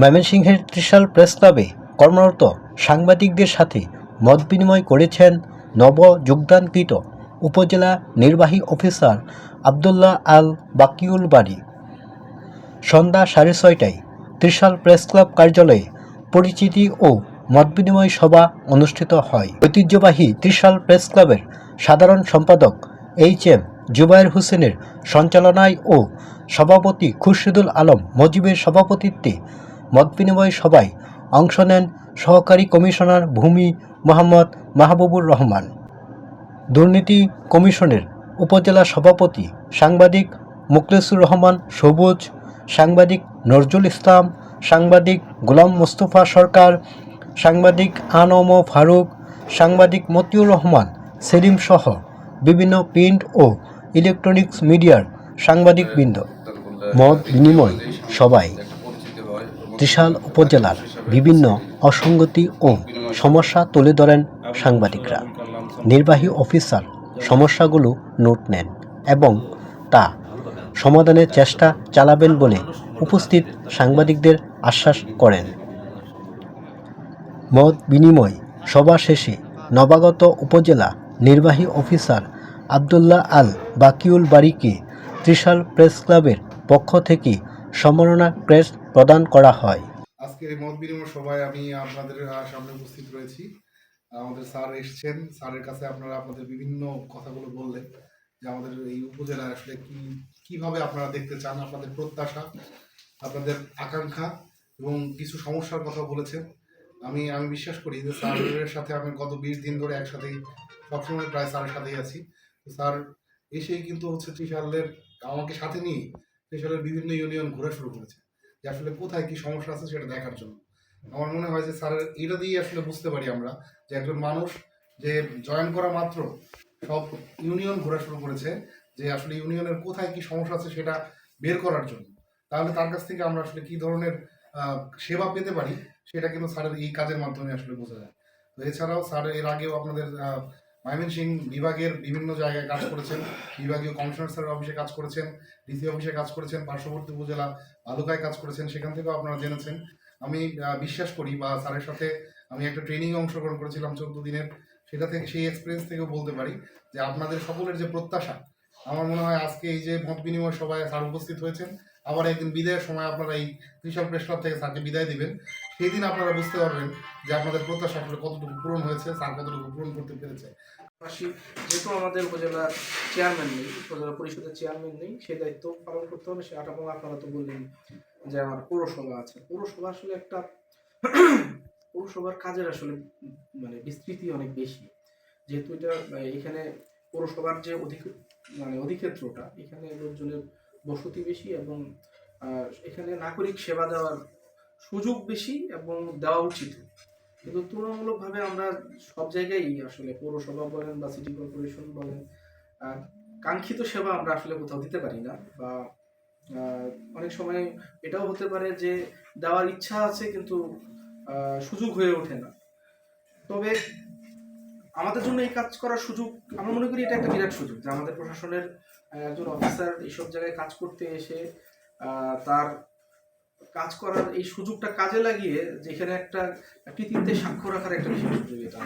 ময়মনসিংহের ত্রিশাল প্রেস ক্লাবে কর্মরত সাংবাদিকদের সাথে মতবিনিময় করেছেন নব যোগদানকৃত উপজেলা নির্বাহী অফিসার আবদুল্লাহ আল বাকিউল বারী। সন্ধ্যা 6:30টায় ত্রিশাল প্রেস ক্লাব কার্যালয়ে পরিচিতি ও মতবিনিময় সভা অনুষ্ঠিত হয়। ঐতিহ্যবাহী ত্রিশাল প্রেস ক্লাবের সাধারণ সম্পাদক এইচ.এম. জুবায়ের হোসেনের সঞ্চালনায় ও সভাপতি খুরশিদুল আলম মজিবের সভাপতিত্বে মতবিনিময় সভায় অংশ নেন সহকারী কমিশনার ভূমি মোহাম্মদ মাহবুবুর রহমান, দুর্নীতি কমিশনের উপজেলা সভাপতি সাংবাদিক মুখলেসুর রহমান সবুজ, সাংবাদিক নজরুল ইসলাম, সাংবাদিক গোলাম মোস্তফা সরকার, সাংবাদিক আনম ফারুক, সাংবাদিক মতিউর রহমান সেলিম সহ বিভিন্ন প্রিন্ট ও ইলেকট্রনিক্স মিডিয়ার সাংবাদিকবৃন্দ। মত বিনিময় সভায় ত্রিশাল উপজেলার বিভিন্ন অসঙ্গতি ও সমস্যা তুলে ধরেন সাংবাদিকরা। নির্বাহী অফিসার সমস্যাগুলো নোট নেন এবং তা সমাধানের চেষ্টা চালাবেন বলে উপস্থিত সাংবাদিকদের আশ্বাস করেন। মত বিনিময় সভা শেষে নবাগত উপজেলা নির্বাহী অফিসার আবদুল্লাহ আল বাকিউল বারীকে ত্রিশাল প্রেস ক্লাবের পক্ষ থেকে সম্মাননা ক্রেস্ট প্রদান করা হয়। আজকের এই মত বিনিময় সভায় আমি আপনাদের সামনে উপস্থিত রয়েছি। আমাদের স্যার এসেছেন, স্যারের কাছে আপনারা আপনাদের বিভিন্ন কথাগুলো বললেন যে আমাদের এই উপজেলায় আসলে কিভাবে আপনারা দেখতে চান, আপনাদের প্রত্যাশা, আপনাদের আকাঙ্ক্ষা এবং কিছু সমস্যার কথা বলেছেন। আমি বিশ্বাস করি যে স্যারের সাথে আমি গত 20 দিন ধরে একসাথেই সবসময় প্রায় স্যারের সাথেই আছি। তো স্যার এসেই কিন্তু ত্রিশালের আমাকে সাথে নিয়ে ত্রিশালের বিভিন্ন ইউনিয়ন ঘোরা শুরু করেছে যে আসলে কোথায় কি সমস্যা আছে সেটা দেখার জন্য। আমার মনে হয় যে স্যারের এটা দিয়ে আসলে বুঝতে পারি আমরা যে একজন মানুষ যে জয়েন করা মাত্র সব ইউনিয়ন ঘোরা শুরু করেছে, যে আসলে ইউনিয়নের কোথায় কি সমস্যা আছে সেটা বের করার জন্য। তাহলে তার কাছ থেকে আমরা আসলে কি ধরনের সেবা পেতে পারি সেটা কিন্তু স্যারের এই কাজের মাধ্যমে আসলে বোঝা যায়। তো এছাড়াও স্যার এর আগেও আপনাদের ময়মনসিংহ বিভাগের বিভিন্ন জায়গায় কাজ করেছেন, বিভাগীয় কমিশনার স্যারের অফিসে কাজ করেছেন, ডিসি অফিসে কাজ করেছেন, পার্শ্ববর্তী উপজেলা ভালুকায় কাজ করেছেন, সেখান থেকেও আপনারা জেনেছেন। আমি বিশ্বাস করি বা স্যারের সাথে আমি একটা ট্রেনিংয়ে অংশগ্রহণ করেছিলাম 14 দিনের, সেটা থেকে সেই এক্সপিরিয়েন্স থেকেও বলতে পারি যে আপনাদের সকলের যে প্রত্যাশা, আমার মনে হয় আজকে এই যে মত বিনিময় সভায় স্যার উপস্থিত হয়েছেন, আবার একদিন বিদায়ের সময় আপনারা এই ত্রিশাল প্রেস ক্লাব থেকে স্যারকে বিদায় দিবেন, সেই দিন আপনারা বুঝতে পারবেন যে আপনাদের প্রত্যাশা আসলে কতটুকু পূরণ হয়েছে, স্যার কতটুকু পূরণ করতে পেরেছে। যেহেতু আমাদের উপজেলার চেয়ারম্যান নেই, উপজেলা পরিষদের চেয়ারম্যান নেই, সেই দায়িত্ব পালন করতে হবে। সেটা আপনারা তো বললেন যে আমার পৌরসভা আছে। পৌরসভা আসলে একটা পৌরসভার কাজের আসলে মানে বিস্তৃতি অনেক বেশি, যেহেতু এটা এখানে পৌরসভার যে অধিক্ষেত্রটা, এখানে লোকজনের বসতি বেশি এবং এখানে নাগরিক সেবা দেওয়ার সুযোগ বেশি এবং দেওয়া উচিত। কিন্তু তুলনামূলকভাবে আমরা সব জায়গায় আসলে পৌরসভা বলেন বা সিটি কর্পোরেশন বলেন কাঙ্ক্ষিত সেবা আমরা আসলে কোথাও দিতে পারি না, বা অনেক সময় এটাও হতে পারে যে দেওয়ার ইচ্ছা আছে কিন্তু সুযোগ হয়ে ওঠে না। তবে আমাদের জন্য এই কাজ করার সুযোগ, আমরা মনে করি এটা একটা বিরাট সুযোগ যে আমাদের প্রশাসনের একজন অফিসার এইসব জায়গায় কাজ করতে এসে তার কাজ করার এই সুযোগটা কাজে লাগিয়ে যেখানে একটা কৃতিত্বে স্বাক্ষর রাখার একটা বিশেষ সুযোগ এটা।